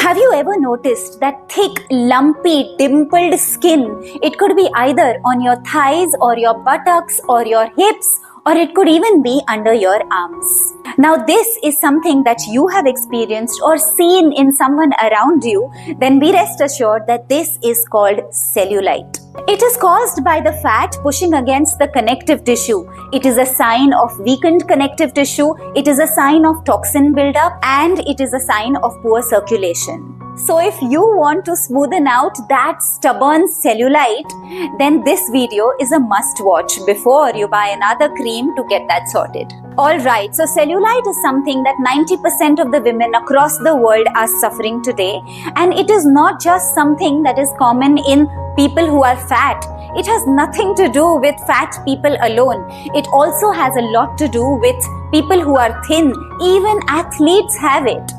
Have you ever noticed that thick, lumpy, dimpled skin? It could be either on your thighs or your buttocks or your hips, or it could even be under your arms. Now, this is something that you have experienced or seen in someone around you, then be rest assured that this is called cellulite. It is caused by the fat pushing against the connective tissue. It is a sign of weakened connective tissue, it is a sign of toxin buildup, and it is a sign of poor circulation. So if you want to smoothen out that stubborn cellulite, then this video is a must watch before you buy another cream to get that sorted. Alright, so cellulite is something that 90% of the women across the world are suffering today, and it is not just something that is common in people who are fat. It has nothing to do with fat people alone. It also has a lot to do with people who are thin. Even athletes have it.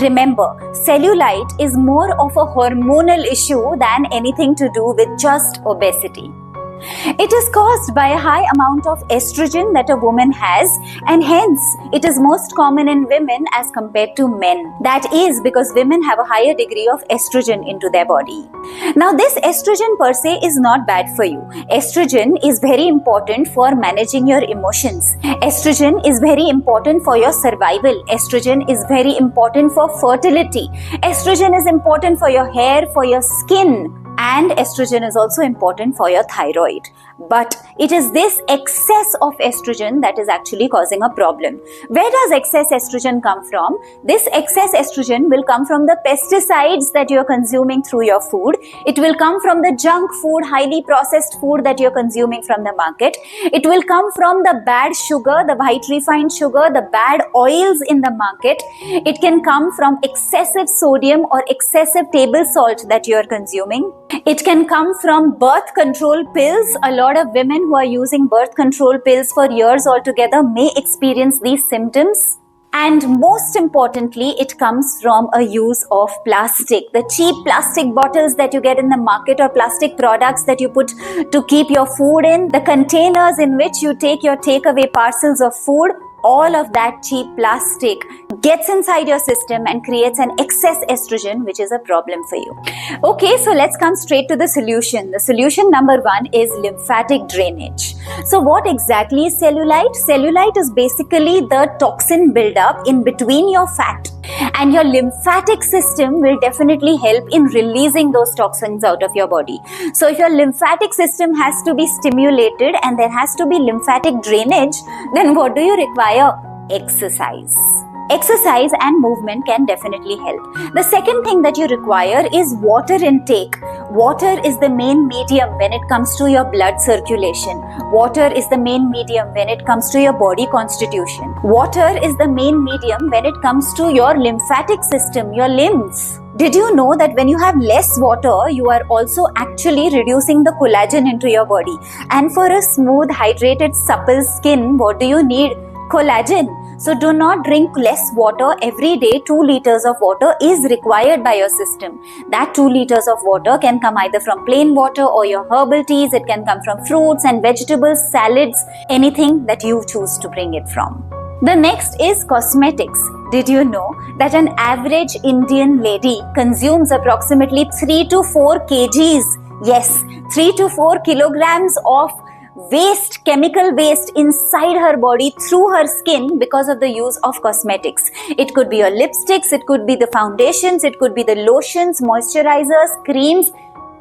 Remember, cellulite is more of a hormonal issue than anything to do with just obesity. It is caused by a high amount of estrogen that a woman has, and hence it is most common in women as compared to men. That is because women have a higher degree of estrogen into their body. Now, this estrogen per se is not bad for you. Estrogen is very important for managing your emotions. Estrogen is very important for your survival. Estrogen is very important for fertility. Estrogen is important for your hair, for your skin. And estrogen is also important for your thyroid. But it is this excess of estrogen that is actually causing a problem. Where does excess estrogen come from? This excess estrogen will come from the pesticides that you are consuming through your food. It will come from the junk food, highly processed food that you are consuming from the market. It will come from the bad sugar, the white refined sugar, the bad oils in the market. It can come from excessive sodium or excessive table salt that you are consuming. It can come from birth control pills. A lot of women who are using birth control pills for years altogether may experience these symptoms. And most importantly, it comes from a use of plastic. The cheap plastic bottles that you get in the market or plastic products that you put to keep your food in, the containers in which you take your takeaway parcels of food, all of that cheap plastic gets inside your system and creates an excess estrogen, which is a problem for you. Okay, so let's come straight to the solution. The solution number one is lymphatic drainage. So what exactly is cellulite? Cellulite is basically the toxin buildup in between your fat. And your lymphatic system will definitely help in releasing those toxins out of your body. So if your lymphatic system has to be stimulated and there has to be lymphatic drainage, then what do you require? Exercise. Exercise and movement can definitely help. The second thing that you require is water intake. Water is the main medium when it comes to your blood circulation. Water is the main medium when it comes to your body constitution. Water is the main medium when it comes to your lymphatic system, your lymph. Did you know that when you have less water, you are also actually reducing the collagen into your body? And for a smooth, hydrated, supple skin, what do you need? Collagen. So do not drink less water every day. 2 liters of water is required by your system. That 2 liters of water can come either from plain water or your herbal teas. It can come from fruits and vegetables, salads, anything that you choose to bring it from. The next is cosmetics. Did you know that an average Indian lady consumes approximately 3 to 4 kgs? Yes, 3 to 4 kilograms of waste, chemical waste inside her body through her skin because of the use of cosmetics. It could be your lipsticks, it could be the foundations, it could be the lotions, moisturizers, creams,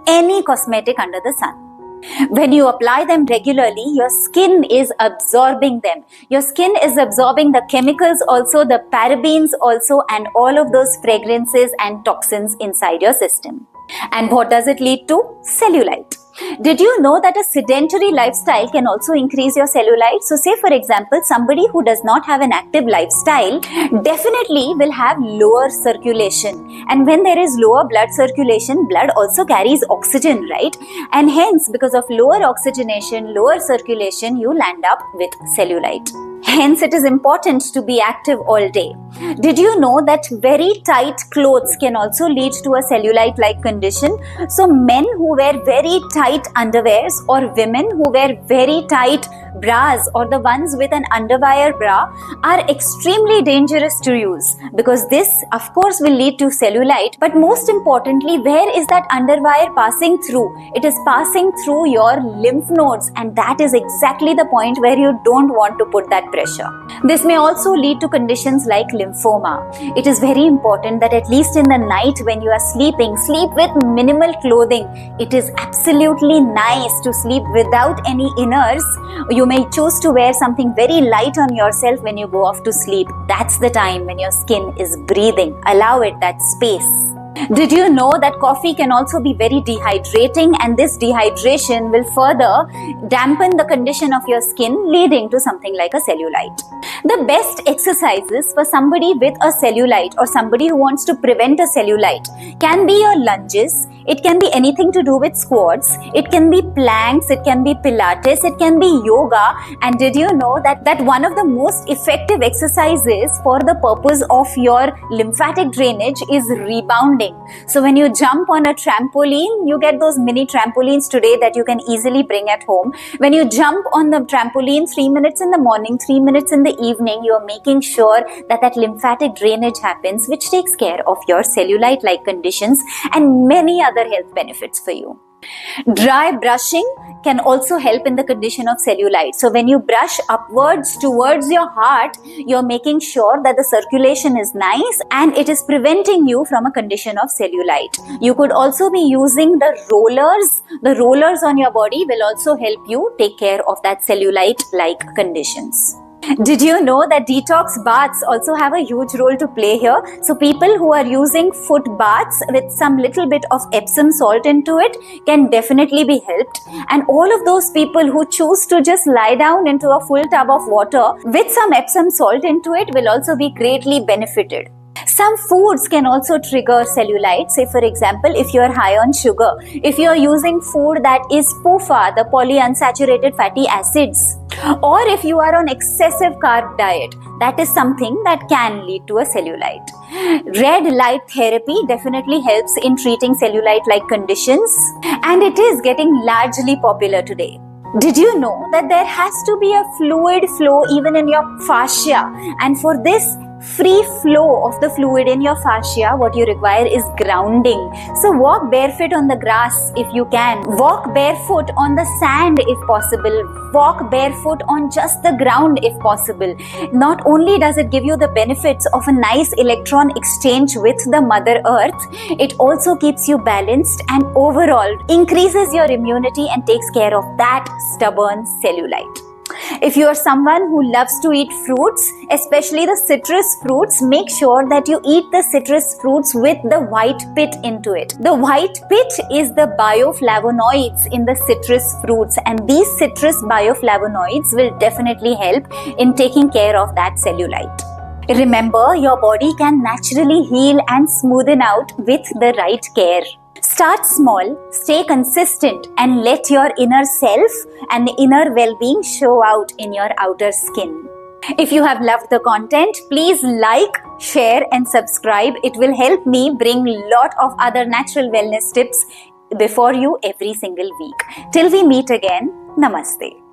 any cosmetic under the sun. When you apply them regularly, your skin is absorbing them. Your skin is absorbing the chemicals also, the parabens also, and all of those fragrances and toxins inside your system. And what does it lead to? Cellulite. Did you know that a sedentary lifestyle can also increase your cellulite? So say for example, somebody who does not have an active lifestyle definitely will have lower circulation. And when there is lower blood circulation, blood also carries oxygen, right? And hence, because of lower oxygenation, lower circulation, you land up with cellulite. Hence, it is important to be active all day. Did you know that very tight clothes can also lead to a cellulite-like condition? So, men who wear very tight underwears or women who wear very tight bras or the ones with an underwire bra are extremely dangerous to use, because this, of course, will lead to cellulite. But most importantly, where is that underwire passing through? It is passing through your lymph nodes, and that is exactly the point where you don't want to put that pressure. This may also lead to conditions like lymphoma. It is very important that at least in the night when you are sleeping, sleep with minimal clothing. It is absolutely nice to sleep without any inners. You may choose to wear something very light on yourself when you go off to sleep. That's the time when your skin is breathing. Allow it that space. Did you know that coffee can also be very dehydrating, and this dehydration will further dampen the condition of your skin, leading to something like a cellulite? The best exercises for somebody with a cellulite or somebody who wants to prevent a cellulite can be your lunges. It can be anything to do with squats. It can be planks. It can be Pilates. It can be yoga. And did you know that one of the most effective exercises for the purpose of your lymphatic drainage is rebounding? So when you jump on a trampoline, you get those mini trampolines today that you can easily bring at home. When you jump on the trampoline 3 minutes in the morning, 3 minutes in the evening, you are making sure that lymphatic drainage happens, which takes care of your cellulite-like conditions and many other health benefits for you. Dry brushing can also help in the condition of cellulite. So when you brush upwards towards your heart, you're making sure that the circulation is nice and it is preventing you from a condition of cellulite. You could also be using the rollers. The rollers on your body will also help you take care of that cellulite-like conditions. Did you know that detox baths also have a huge role to play here? So people who are using foot baths with some little bit of Epsom salt into it can definitely be helped. And all of those people who choose to just lie down into a full tub of water with some Epsom salt into it will also be greatly benefited. Some foods can also trigger cellulite. Say for example, if you are high on sugar, if you are using food that is PUFA, the polyunsaturated fatty acids, or if you are on excessive carb diet, that is something that can lead to a cellulite. Red light therapy definitely helps in treating cellulite-like conditions, and it is getting largely popular today. Did you know that there has to be a fluid flow even in your fascia, and for this free flow of the fluid in your fascia, what you require is grounding. So walk barefoot on the grass if you can. Walk barefoot on the sand if possible. Walk barefoot on just the ground if possible. Not only does it give you the benefits of a nice electron exchange with the Mother Earth, it also keeps you balanced and overall increases your immunity and takes care of that stubborn cellulite. If you are someone who loves to eat fruits, especially the citrus fruits, make sure that you eat the citrus fruits with the white pit into it. The white pit is the bioflavonoids in the citrus fruits, and these citrus bioflavonoids will definitely help in taking care of that cellulite. Remember, your body can naturally heal and smoothen out with the right care. Start small, stay consistent, and let your inner self and the inner well-being show out in your outer skin. If you have loved the content, please like, share, and subscribe. It will help me bring a lot of other natural wellness tips before you every single week. Till we meet again, Namaste.